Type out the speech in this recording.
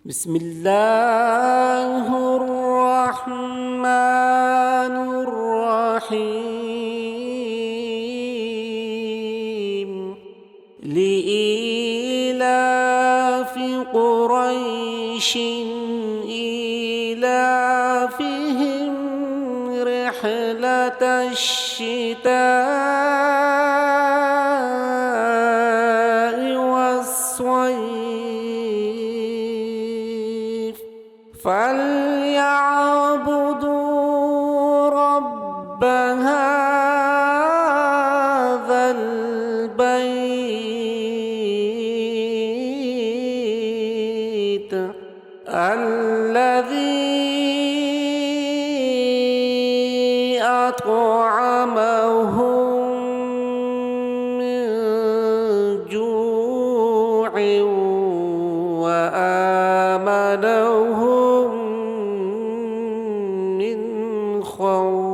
بسم الله الرحمن الرحيم لإيلاف قريش إيلافهم رحلة الشتاء والصيف فليعبدوا رب هذا البيت الذي أطعمهم من جوع وآمنهم من خوف.